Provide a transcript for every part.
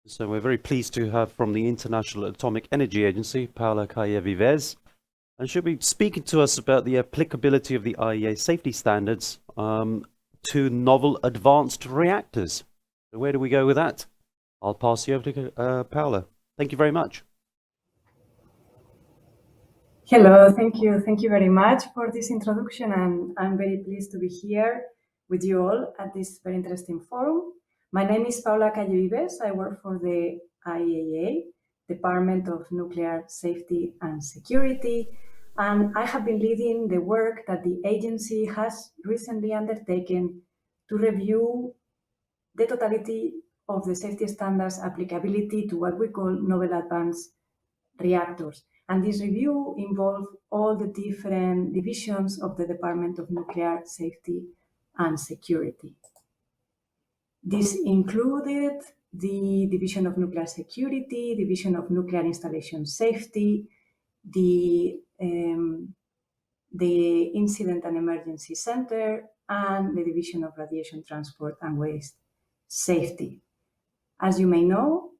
So we're very pleased to have from the International Atomic Energy Agency, Paula Calle Vives, and she'll be speaking to us about the applicability of the IAEA safety standards to novel advanced reactors. So where do we go with that? I'll pass you over to Paula. Thank you very much. Hello, thank you. Thank you very much for this introduction, and I'm very pleased to be here with you all at this very interesting forum. My name is Paula Calle Vives. I work for the IAEA, Department of Nuclear Safety and Security, and I have been leading the work that the agency has recently undertaken to review the totality of the safety standards applicability to what we call novel advanced reactors. And this review involved all the different divisions of the Department of Nuclear Safety and Security. This included the Division of Nuclear Security, Division of Nuclear Installation Safety, the Incident and Emergency Center, and the Division of Radiation Transport and Waste Safety. As you may know,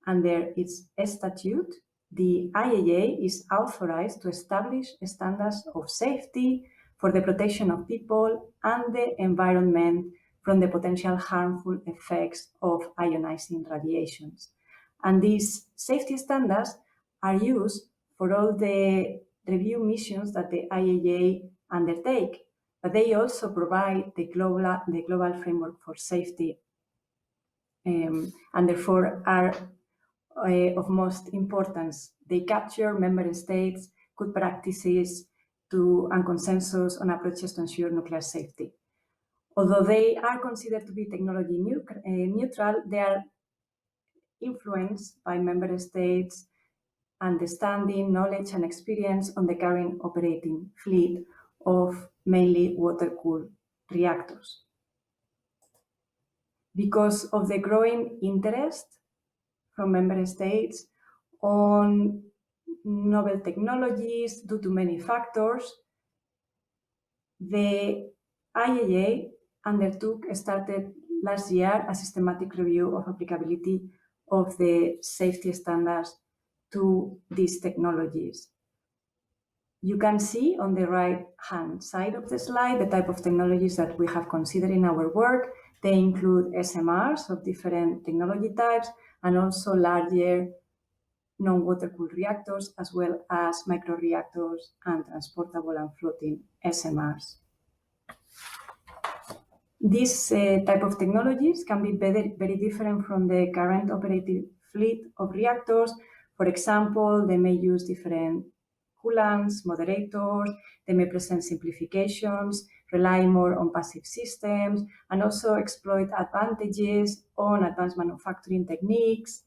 under its statute, the IAEA is authorized to establish standards of safety for the protection of people and the environment from the potential harmful effects of ionizing radiations. And these safety standards are used for all the review missions that the IAEA undertake, but they also provide the global framework for safety, and therefore are of most importance. They capture member states' good practices and consensus on approaches to ensure nuclear safety. Although they are considered to be technology neutral, they are influenced by member states' understanding, knowledge, and experience on the current operating fleet of mainly water-cooled reactors. Because of the growing interest from member states on novel technologies due to many factors, the IAEA started last year a systematic review of applicability of the safety standards to these technologies. You can see on the right-hand side of the slide the type of technologies that we have considered in our work. They include SMRs of different technology types and also larger non-water-cooled reactors, as well as microreactors and transportable and floating SMRs. These type of technologies can be very different from the current operating fleet of reactors. For example, they may use different coolants, moderators, they may present simplifications, rely more on passive systems, and also exploit advantages on advanced manufacturing techniques,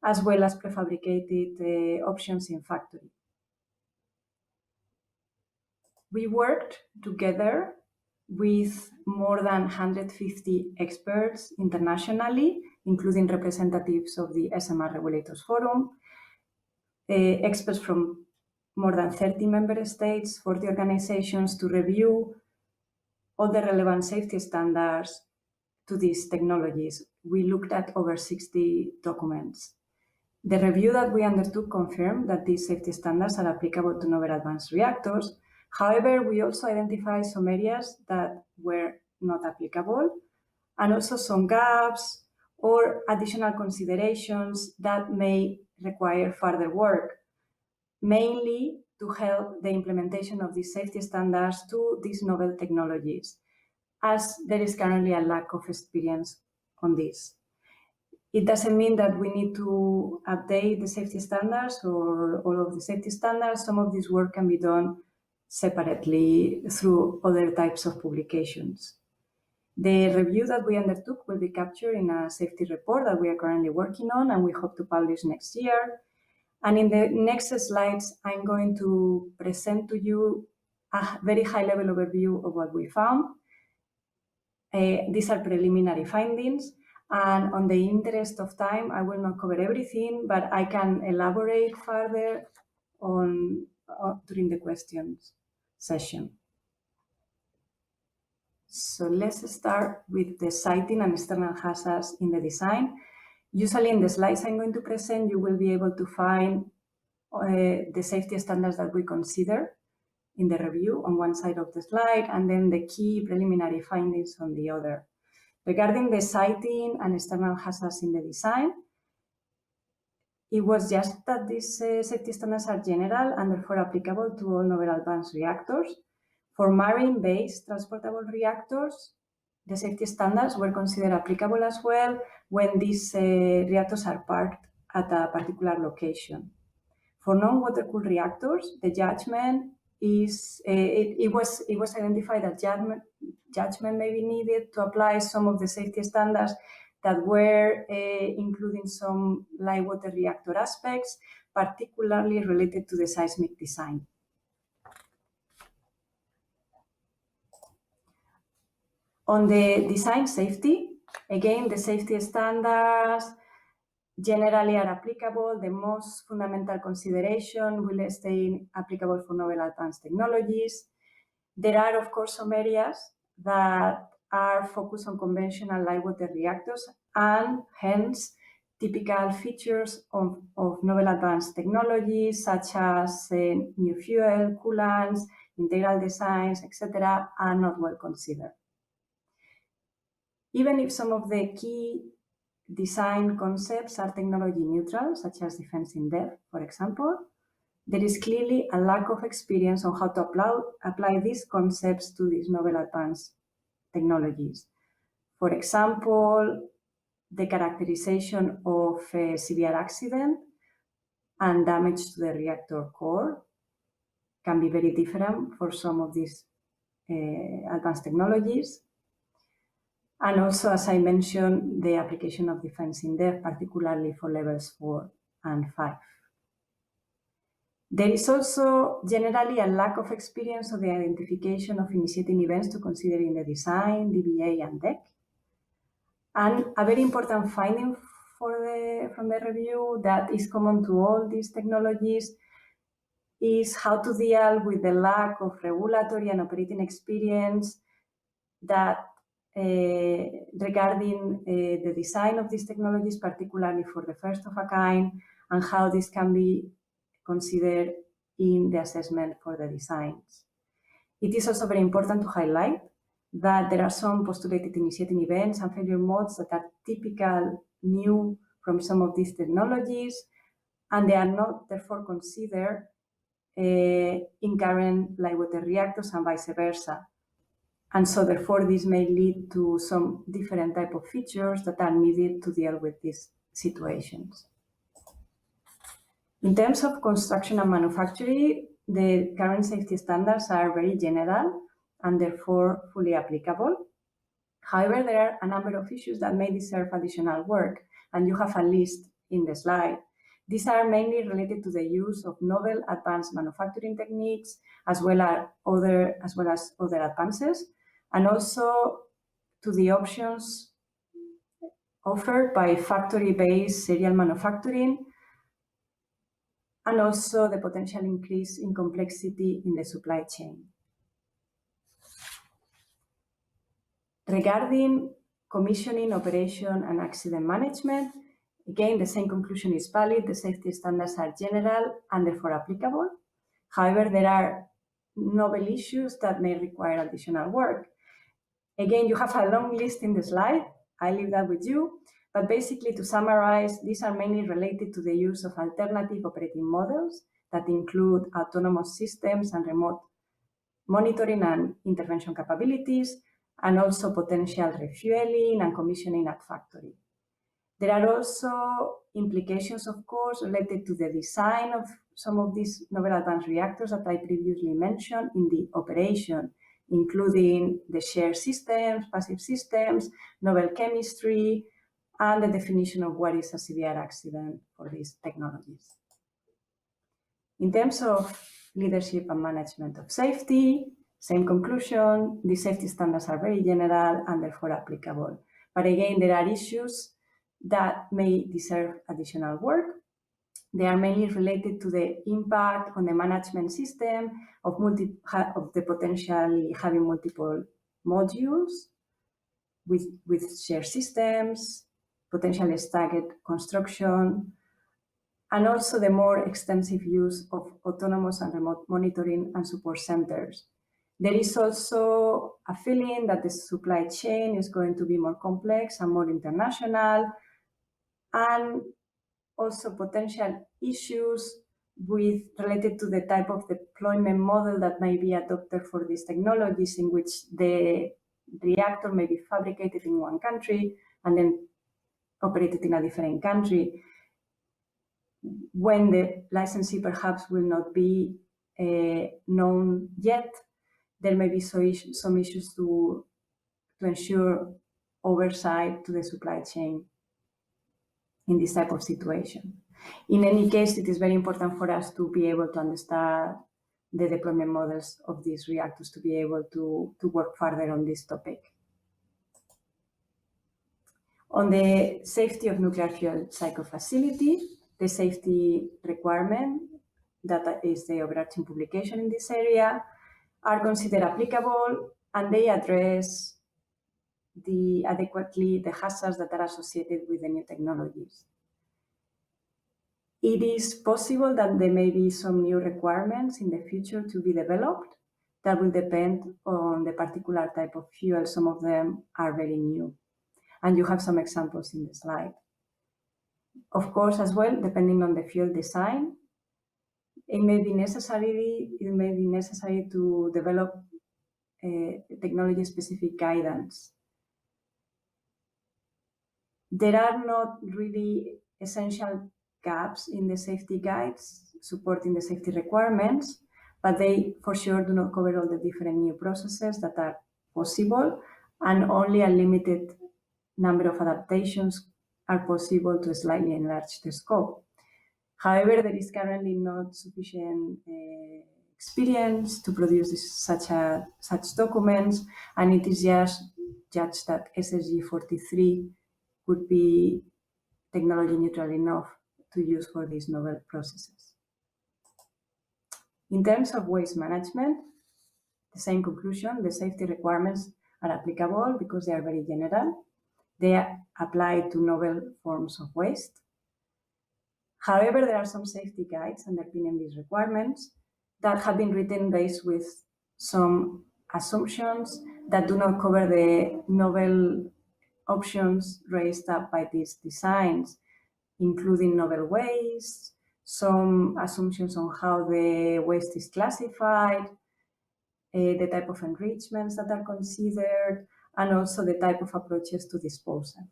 as well as prefabricated options in factory. We worked together with more than 150 experts internationally, including representatives of the SMR Regulators Forum, experts from more than 30 member states, 40 organizations, to review all the relevant safety standards to these technologies. We looked at over 60 documents. The review that we undertook confirmed that these safety standards are applicable to novel advanced reactors. However, we also identified some areas that were not applicable, and also some gaps or additional considerations that may require further work, mainly to help the implementation of these safety standards to these novel technologies, as there is currently a lack of experience on this. It doesn't mean that we need to update the safety standards or all of the safety standards. Some of this work can be done separately through other types of publications. The review that we undertook will be captured in a safety report that we are currently working on and we hope to publish next year. And in the next slides, I'm going to present to you a very high-level overview of what we found. These are preliminary findings. And on the interest of time, I will not cover everything, but I can elaborate further on during the questions session. So let's start with the siting and external hazards in the design. Usually in the slides I'm going to present, you will be able to find the safety standards that we consider in the review on one side of the slide, and then the key preliminary findings on the other. Regarding the siting and external hazards in the design, it was just that these safety standards are general and therefore applicable to all novel advanced reactors. For marine-based transportable reactors, the safety standards were considered applicable as well when these reactors are parked at a particular location. For non-water-cooled reactors, the judgment is it was identified that judgment may be needed to apply some of the safety standards that were including some light water reactor aspects, particularly related to the seismic design. On the design safety, again, the safety standards generally are applicable. The most fundamental consideration will stay applicable for novel advanced technologies. There are, of course, some areas that are focused on conventional light water reactors, and hence typical features of novel advanced technologies such as new fuel, coolants, integral designs, etc., are not well considered. Even if some of the key design concepts are technology neutral, such as defense in depth, for example, there is clearly a lack of experience on how to apply these concepts to these novel advanced technologies. For example, the characterization of a severe accident and damage to the reactor core can be very different for some of these advanced technologies. And also, as I mentioned, the application of defense in depth, particularly for levels 4 and 5. There is also generally a lack of experience of the identification of initiating events to consider in the design, DBA, and DEC. And a very important finding from the review that is common to all these technologies is how to deal with the lack of regulatory and operating experience that regarding the design of these technologies, particularly for the first of a kind, and how this can be considered in the assessment for the designs. It is also very important to highlight that there are some postulated initiating events and failure modes that are typical new from some of these technologies, and they are not therefore considered in current light water reactors and vice versa. And so therefore this may lead to some different type of features that are needed to deal with these situations. In terms of construction and manufacturing, the current safety standards are very general and therefore fully applicable. However, there are a number of issues that may deserve additional work, and you have a list in the slide. These are mainly related to the use of novel advanced manufacturing techniques, as well as other advances, and also to the options offered by factory-based serial manufacturing, and also the potential increase in complexity in the supply chain. Regarding commissioning, operation, and accident management, again, the same conclusion is valid. The safety standards are general and therefore applicable. However, there are novel issues that may require additional work. Again, you have a long list in the slide. I leave that with you. But basically, to summarize, these are mainly related to the use of alternative operating models that include autonomous systems and remote monitoring and intervention capabilities, and also potential refueling and commissioning at factory. There are also implications, of course, related to the design of some of these novel advanced reactors that I previously mentioned in the operation, including the shared systems, passive systems, novel chemistry, and the definition of what is a severe accident for these technologies. In terms of leadership and management of safety, same conclusion. The safety standards are very general and therefore applicable. But again, there are issues that may deserve additional work. They are mainly related to the impact on the management system of the potentially having multiple modules with shared systems, potentially staggered construction, and also the more extensive use of autonomous and remote monitoring and support centers. There is also a feeling that the supply chain is going to be more complex and more international, and also potential issues related to the type of deployment model that may be adopted for these technologies, in which the reactor may be fabricated in one country and then operated in a different country, when the licensee perhaps will not be known yet. There may be some issues to ensure oversight to the supply chain in this type of situation. In any case, it is very important for us to be able to understand the deployment models of these reactors to be able to work further on this topic. On the safety of nuclear fuel cycle facility, the safety requirement, that is the overarching publication in this area, are considered applicable, and they address adequately the hazards that are associated with the new technologies. It is possible that there may be some new requirements in the future to be developed. That will depend on the particular type of fuel. Some of them are very new, and you have some examples in the slide. Of course, as well, depending on the fuel design, it may be necessary to develop technology-specific guidance. There are not really essential gaps in the safety guides supporting the safety requirements, but they for sure do not cover all the different new processes that are possible, and only a limited number of adaptations are possible to slightly enlarge the scope. However, there is currently not sufficient experience to produce such documents, and it is just judged that SSG 43 could be technology neutral enough to use for these novel processes. In terms of waste management, the same conclusion: the safety requirements are applicable because they are very general. They apply to novel forms of waste. However, there are some safety guides underpinning these requirements that have been written based with some assumptions that do not cover the novel options raised up by these designs, including novel waste, some assumptions on how the waste is classified, the type of enrichments that are considered, and also the type of approaches to disposal.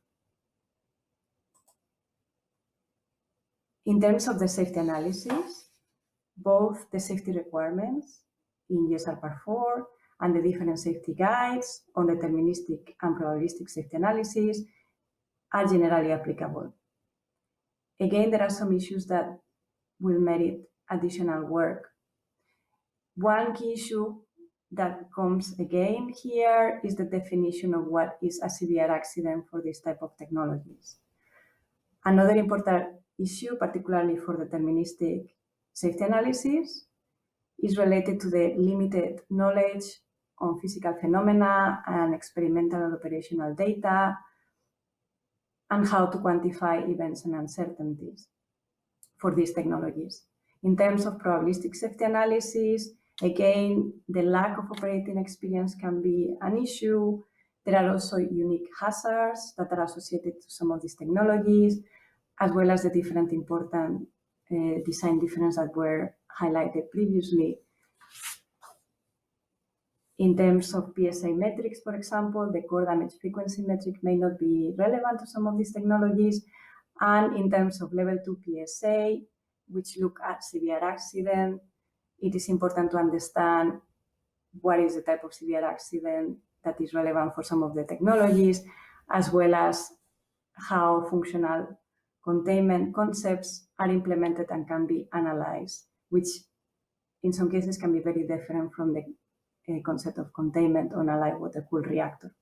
In terms of the safety analysis, both the safety requirements in GSR Part 4 and the different safety guides on deterministic and probabilistic safety analysis are generally applicable. Again, there are some issues that will merit additional work. One key issue that comes again here is the definition of what is a severe accident for this type of technologies. Another important issue, particularly for deterministic safety analysis, is related to the limited knowledge on physical phenomena and experimental and operational data, and how to quantify events and uncertainties for these technologies. In terms of probabilistic safety analysis, again, the lack of operating experience can be an issue. There are also unique hazards that are associated to some of these technologies, as well as the different important design differences that were highlighted previously. In terms of PSA metrics, for example, the core damage frequency metric may not be relevant to some of these technologies. And in terms of level 2 PSA, which look at severe accident, it is important to understand what is the type of severe accident that is relevant for some of the technologies, as well as how functional containment concepts are implemented and can be analyzed, which in some cases can be very different from the concept of containment on a live water-cooled reactor.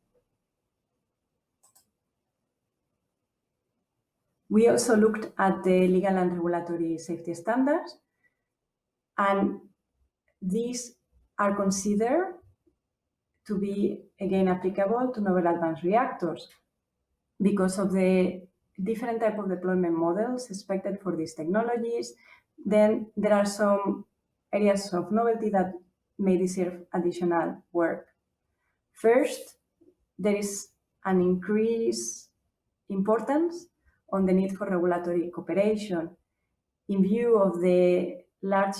We also looked at the legal and regulatory safety standards, and these are considered to be, again, applicable to novel advanced reactors because of the different type of deployment models expected for these technologies. Then there are some areas of novelty that may deserve additional work. First, there is an increased importance on the need for regulatory cooperation in view of the large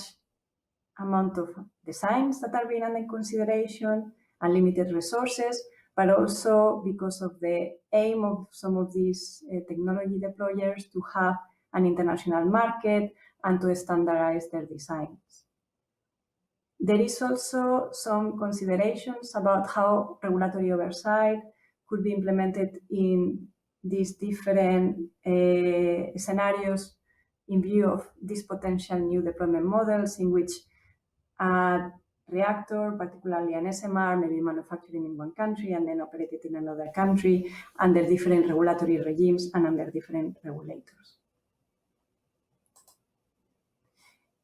amount of designs that are being under consideration and limited resources, but also because of the aim of some of these technology deployers to have an international market and to standardize their designs. There is also some considerations about how regulatory oversight could be implemented in these different scenarios in view of these potential new deployment models in which a reactor, particularly an SMR, may be manufactured in one country and then operated in another country under different regulatory regimes and under different regulators.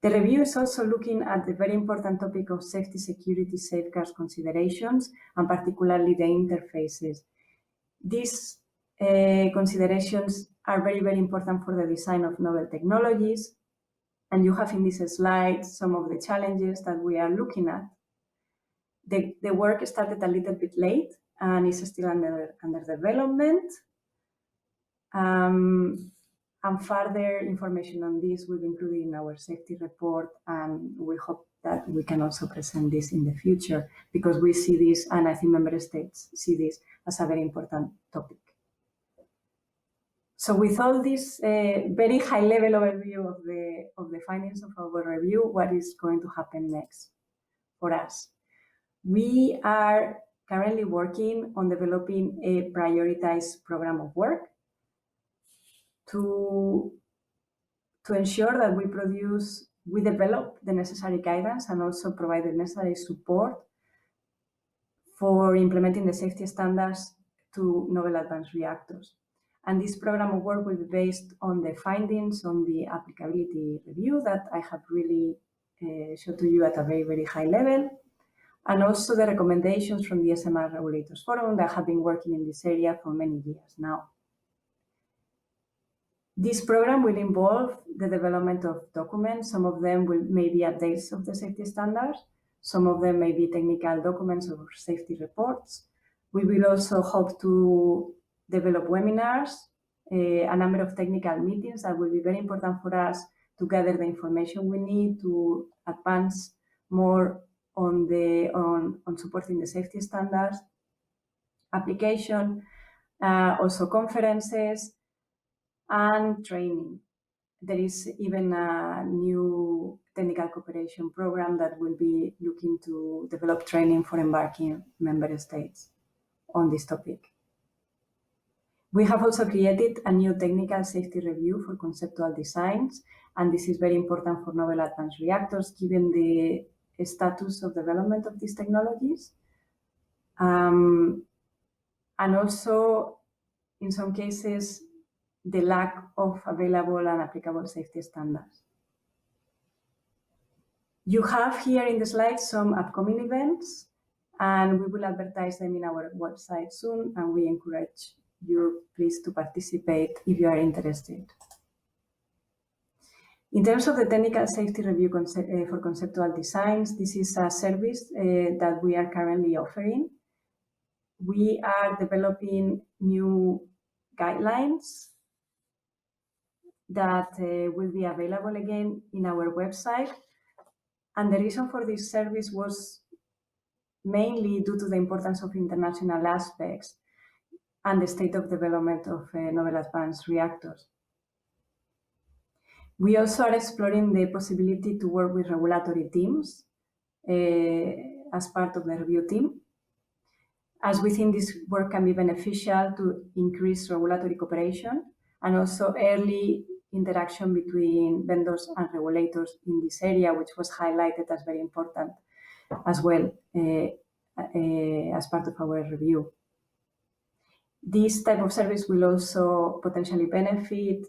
The review is also looking at the very important topic of safety, security, safeguards considerations, and particularly the interfaces. These considerations are very, very important for the design of novel technologies. And you have in this slide some of the challenges that we are looking at. The work started a little bit late and is still under development. And further information on this will be included in our safety report, and we hope that we can also present this in the future because we see this, and I think member states see this as a very important topic. So with all this very high-level overview of the findings of our review, what is going to happen next for us? We are currently working on developing a prioritized program of work to ensure that we develop the necessary guidance and also provide the necessary support for implementing the safety standards to novel advanced reactors. And this program of work will be based on the findings on the applicability review that I have really showed to you at a very, very high level, and also the recommendations from the SMR Regulators Forum that have been working in this area for many years now. This program will involve the development of documents. Some of them may be updates of the safety standards. Some of them may be technical documents or safety reports. We will also hope to develop webinars, a number of technical meetings that will be very important for us to gather the information we need to advance more on supporting the safety standards, application, also conferences, and training. There is even a new technical cooperation program that will be looking to develop training for embarking member states on this topic. We have also created a new technical safety review for conceptual designs, and this is very important for novel advanced reactors given the status of development of these technologies. And also, in some cases, the lack of available and applicable safety standards. You have here in the slide some upcoming events, and we will advertise them in our website soon, and we encourage you please to participate if you are interested. In terms of the technical safety review for conceptual designs, this is a service that we are currently offering. We are developing new guidelines that will be available again in our website. And the reason for this service was mainly due to the importance of international aspects and the state of development of novel advanced reactors. We also are exploring the possibility to work with regulatory teams as part of the review team, as we think this work can be beneficial to increase regulatory cooperation and also early interaction between vendors and regulators in this area, which was highlighted as very important as well as part of our review. This type of service will also potentially benefit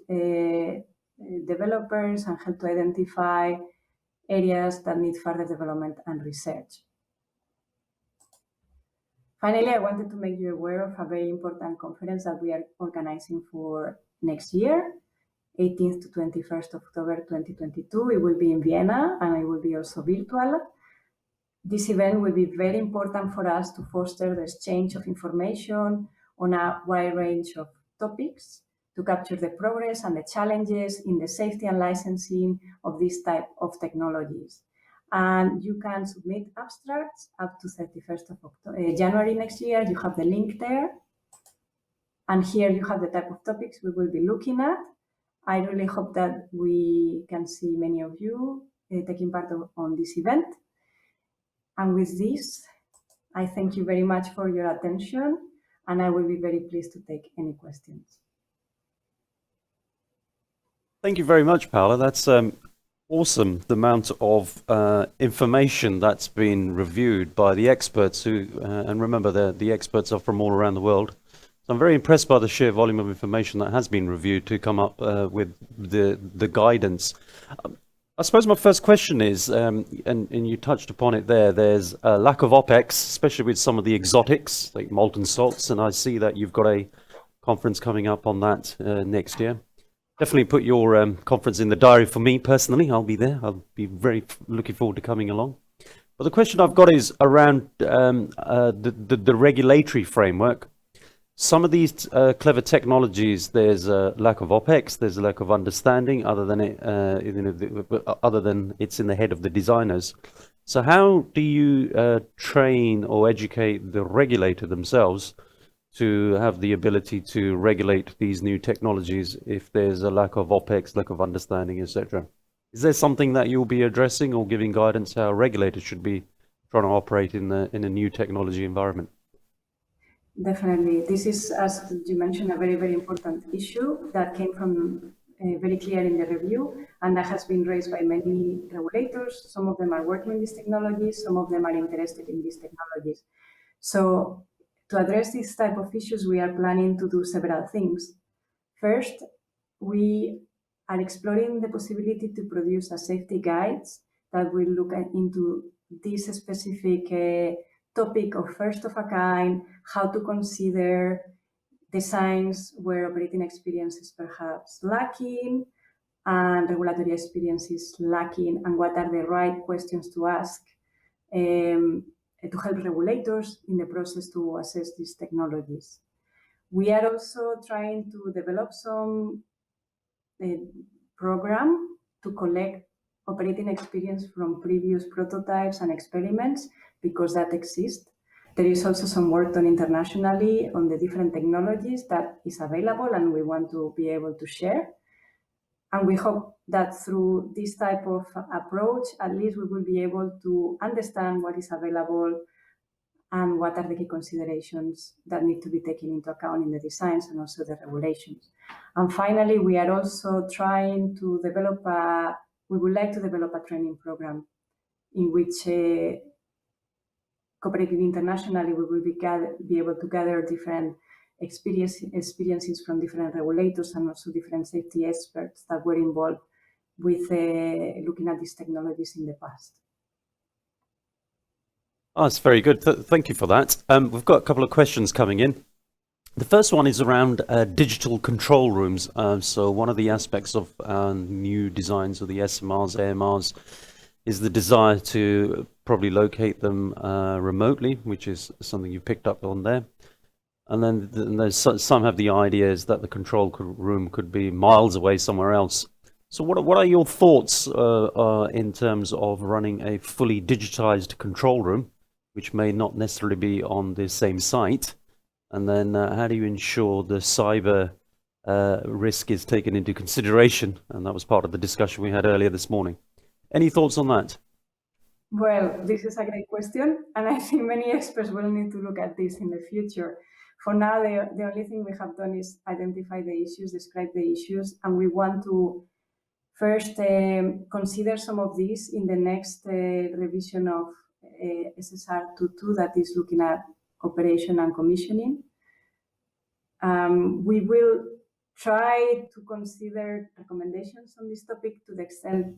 developers and help to identify areas that need further development and research. Finally, I wanted to make you aware of a very important conference that we are organizing for next year, 18th to 21st of October 2022. It will be in Vienna and it will be also virtual. This event will be very important for us to foster the exchange of information on a wide range of topics to capture the progress and the challenges in the safety and licensing of this type of technologies. And you can submit abstracts up to 31st of January next year. You have the link there. And here you have the type of topics we will be looking at. I really hope that we can see many of you taking part on this event. And with this, I thank you very much for your attention, and I will be very pleased to take any questions. Thank you very much, Paula. That's awesome, the amount of information that's been reviewed by the experts who, and remember, the experts are from all around the world. So I'm very impressed by the sheer volume of information that has been reviewed to come up with the guidance. I suppose my first question is, and you touched upon it there, there's a lack of OPEX, especially with some of the exotics, like molten salts, and I see that you've got a conference coming up on that next year. Definitely put your conference in the diary for me personally. I'll be there. I'll be very looking forward to coming along. But the question I've got is around the regulatory framework. Some of these clever technologies, there's a lack of OPEX, there's a lack of understanding, other than it's in the head of the designers. So how do you train or educate the regulator themselves to have the ability to regulate these new technologies if there's a lack of OPEX, lack of understanding, etc.? Is there something that you'll be addressing or giving guidance how regulators should be trying to operate in a new technology environment? Definitely. This is, as you mentioned, a very, very important issue that came from very clear in the review, and that has been raised by many regulators. Some of them are working in these technologies, some of them are interested in these technologies. So to address this type of issues, we are planning to do several things. First, we are exploring the possibility to produce a safety guides that will look into this specific topic of first of a kind, how to consider designs where operating experience is perhaps lacking and regulatory experience is lacking, and what are the right questions to ask to help regulators in the process to assess these technologies. We are also trying to develop some program to collect operating experience from previous prototypes and experiments, because that exists. There is also some work done internationally on the different technologies that is available, and we want to be able to share. And we hope that through this type of approach, at least we will be able to understand what is available and what are the key considerations that need to be taken into account in the designs and also the regulations. And finally, we are also trying to develop we would like to develop a training program in which cooperating internationally, we will be able to gather different experiences from different regulators and also different safety experts that were involved with looking at these technologies in the past. Oh, that's very good. Thank you for that. We've got a couple of questions coming in. The first one is around digital control rooms. So one of the aspects of new designs of the SMRs, AMRs, is the desire to probably locate them remotely, which is something you picked up on there. And then there's some have the ideas that the control room could be miles away somewhere else. So what are your thoughts in terms of running a fully digitized control room, which may not necessarily be on the same site? And then how do you ensure the cyber risk is taken into consideration? And that was part of the discussion we had earlier this morning. Any thoughts on that? Well, this is a great question, and I think many experts will need to look at this in the future. For now, the only thing we have done is identify the issues, describe the issues, and we want to first consider some of these in the next revision of SSR 2.2 that is looking at operation and commissioning. We will try to consider recommendations on this topic to the extent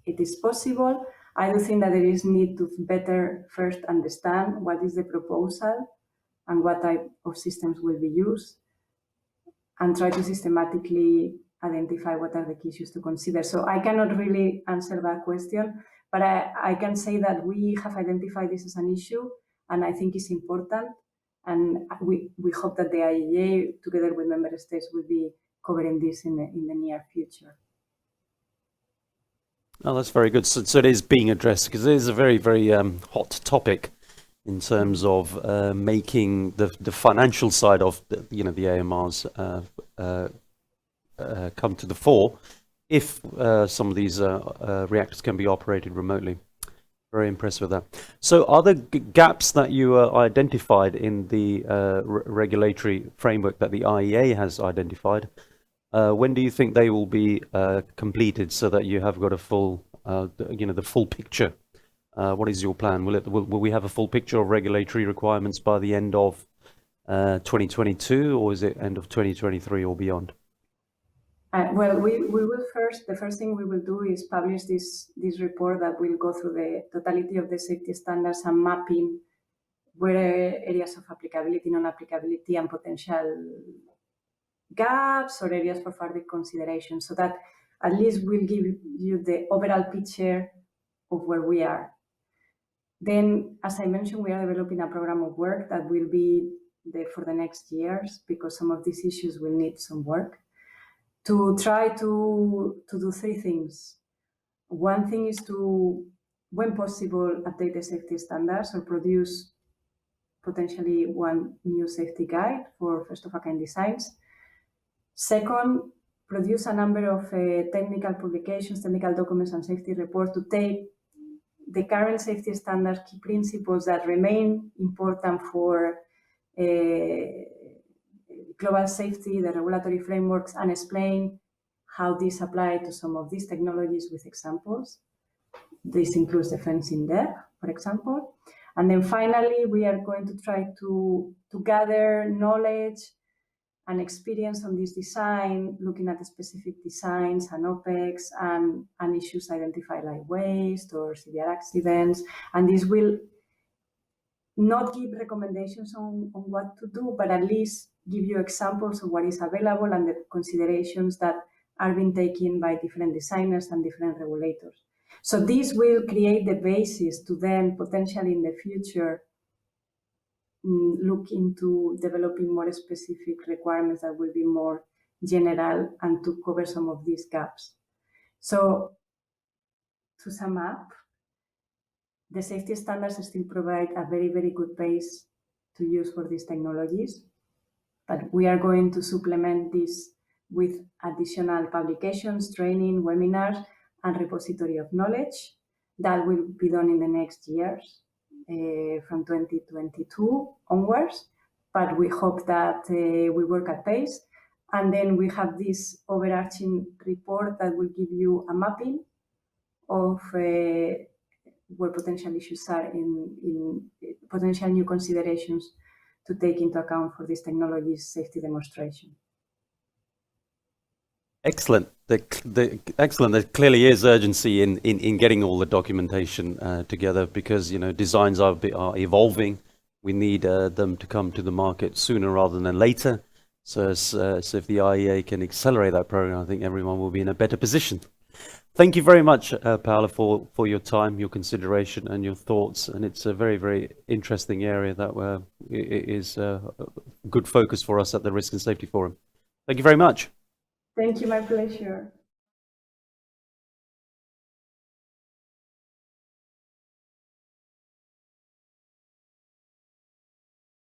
it is possible. I do think that there is need to better first understand what is the proposal and what type of systems will be used. and try to systematically identify what are the key issues to consider. So I cannot really answer that question, but I can say that we have identified this as an issue, and I think it's important. And we hope that the IAEA, together with member states, will be covering this in the near future. Oh, that's very good. So it is being addressed, because it is a very, very hot topic in terms of making the financial side of the AMRs come to the fore, if some of these reactors can be operated remotely. Very impressed with that. So are there gaps that you identified in the regulatory framework that the IAEA has identified? When do you think they will be completed, so that you have got a full, the full picture? What is your plan? Will we have a full picture of regulatory requirements by the end of 2022, or is it end of 2023 or beyond? Well, we will the first thing we will do is publish this report that will go through the totality of the safety standards and mapping where areas of applicability, non-applicability, and potential gaps or areas for further consideration, so that at least we'll give you the overall picture of where we are. Then, as I mentioned, we are developing a program of work that will be there for the next years, because some of these issues will need some work, to try to do three things. One thing is to, when possible, update the safety standards or produce potentially one new safety guide for first-of-a-kind designs. Second, produce a number of technical publications, technical documents, and safety reports to take the current safety standards, key principles that remain important for global safety, the regulatory frameworks, and explain how these apply to some of these technologies with examples. This includes defense in depth, for example. And then finally, we are going to try to gather knowledge and experience on this design, looking at the specific designs and OPEX and issues identified like waste or severe accidents. And this will not give recommendations on what to do, but at least give you examples of what is available and the considerations that are being taken by different designers and different regulators. So this will create the basis to then potentially in the future look into developing more specific requirements that will be more general and to cover some of these gaps. So to sum up, the safety standards still provide a very, very good base to use for these technologies, but we are going to supplement this with additional publications, training, webinars, and repository of knowledge that will be done in the next years from 2022 onwards. But we hope that we work at pace, and then we have this overarching report that will give you a mapping of where potential issues are in potential new considerations to take into account for this technology's safety demonstration. Excellent. Excellent. There clearly is urgency in getting all the documentation together, because designs are evolving. We need them to come to the market sooner rather than later. So if the IAEA can accelerate that program, I think everyone will be in a better position. Thank you very much, Paula, for your time, your consideration, and your thoughts. And it's a very, very interesting area that is a good focus for us at the Risk and Safety Forum. Thank you very much. Thank you, my pleasure.